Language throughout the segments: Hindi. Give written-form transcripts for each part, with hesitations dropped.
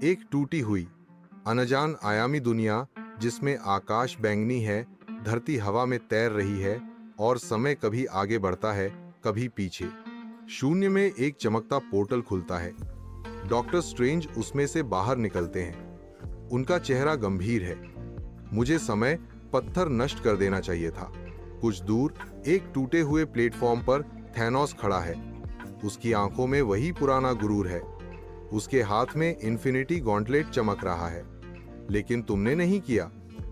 एक टूटी हुई अनजान आयामी दुनिया जिसमें आकाश बैंगनी है, धरती हवा में तैर रही है और समय कभी आगे बढ़ता है, कभी पीछे। शून्य में एक चमकता पोर्टल खुलता है। डॉक्टर स्ट्रेंज उसमें से बाहर निकलते हैं। उनका चेहरा गंभीर है। मुझे समय पत्थर नष्ट कर देना चाहिए था। कुछ दूर एक टूटे हुए प्लेटफॉर्म पर थैनोस खड़ा है। उसकी आंखों में वही पुराना गुरूर है। उसके हाथ में इन्फिनिटी गॉन्टलेट चमक रहा है। लेकिन तुमने नहीं किया,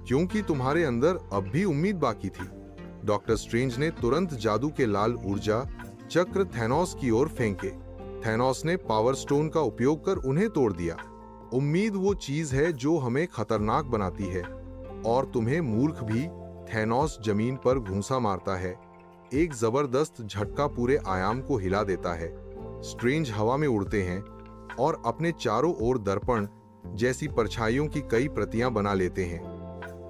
क्योंकि तुम्हारे अंदर अब भी उम्मीद बाकी थी। डॉक्टर स्ट्रेंज ने तुरंत जादू के लाल ऊर्जा चक्र थैनोस की ओर फेंके। थैनोस ने पावर स्टोन का उपयोग कर उन्हें तोड़ दिया। उम्मीद वो चीज है जो हमें खतरनाक बनाती है, और तुम्हें मूर्ख भी। थैनोस जमीन पर घूंसा मारता है। एक जबरदस्त झटका पूरे आयाम को हिला देता है। स्ट्रेंज हवा में उड़ते हैं और अपने चारों ओर दर्पण जैसी परछाइयों की कई प्रतियां बना लेते हैं।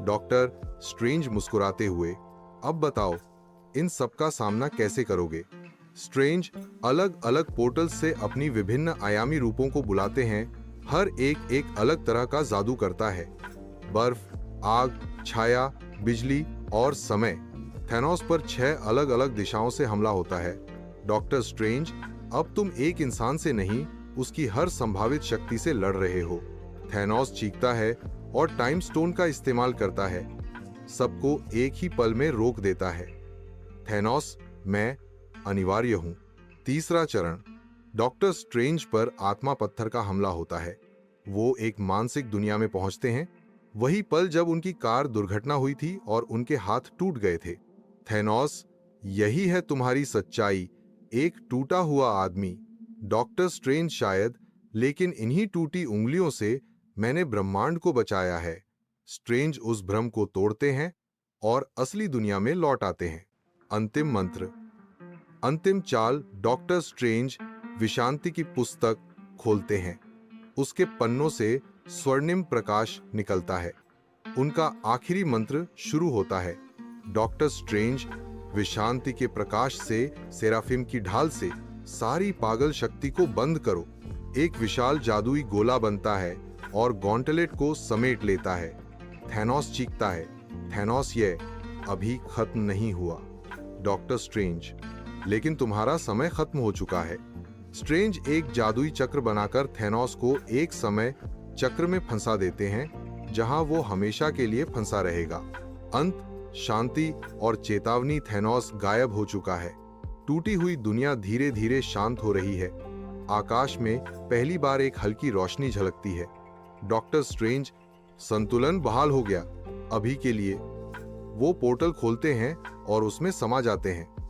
डॉक्टर स्ट्रेंज मुस्कुराते हुए, अब बताओ, इन सब का सामना कैसे करोगे? स्ट्रेंज अलग अलग पोर्टल से अपनी विभिन्न आयामी रूपों को बुलाते हैं। हर एक एक अलग तरह का जादू करता है। बर्फ, आग, छाया, बिजली और समय। थैनोस पर 6 अलग अलग दिशाओं से हमला होता है। डॉक्टर स्ट्रेंज, अब तुम एक इंसान से नहीं, उसकी हर संभावित शक्ति से लड़ रहे हो। थैनोस चीखता है और टाइम स्टोन का इस्तेमाल करता है। सबको एक ही पल में रोक देता है। थैनोस, मैं अनिवार्य हूं। तीसरा चरण। डॉक्टर स्ट्रेंज पर आत्मा पत्थर का हमला होता है। वो एक मानसिक दुनिया में पहुंचते हैं। वही पल जब उनकी कार दुर्घटना हुई थी और उनके हाथ टूट गए थे। थैनोस, यही है तुम्हारी सच्चाई, एक टूटा हुआ आदमी। डॉक्टर स्ट्रेंज, शायद, लेकिन इन्हीं टूटी उंगलियों से मैंने ब्रह्मांड को बचाया है। स्ट्रेंज उस भ्रम को तोड़ते हैं और असली दुनिया में लौट आते हैं। अंतिम मंत्र। अंतिम चाल। डॉक्टर स्ट्रेंज विशांति की पुस्तक खोलते हैं। उसके पन्नों से स्वर्णिम प्रकाश निकलता है। उनका आखिरी मंत्र शुरू होता है। डॉक्टर स्ट्रेंज, विशांति के प्रकाश से, सेराफिम की ढाल से सारी पागल शक्ति को बंद करो। एक विशाल जादुई गोला बनता है और गॉन्टलेट को समेट लेता है। थैनोस चीखता है, थैनोस, ये अभी खत्म नहीं हुआ। डॉक्टर स्ट्रेंज, लेकिन तुम्हारा समय खत्म हो चुका है। स्ट्रेंज एक जादुई चक्र बनाकर थैनोस को एक समय चक्र में फंसा देते हैं, जहां वो हमेशा के लिए फंसा रहेगा। अंत, शांति और चेतावनी। थैनोस गायब हो चुका है। टूटी हुई दुनिया धीरे धीरे शांत हो रही है। आकाश में पहली बार एक हल्की रोशनी झलकती है। डॉक्टर स्ट्रेंज, संतुलन बहाल हो गया, अभी के लिए। वो पोर्टल खोलते हैं और उसमें समा जाते हैं।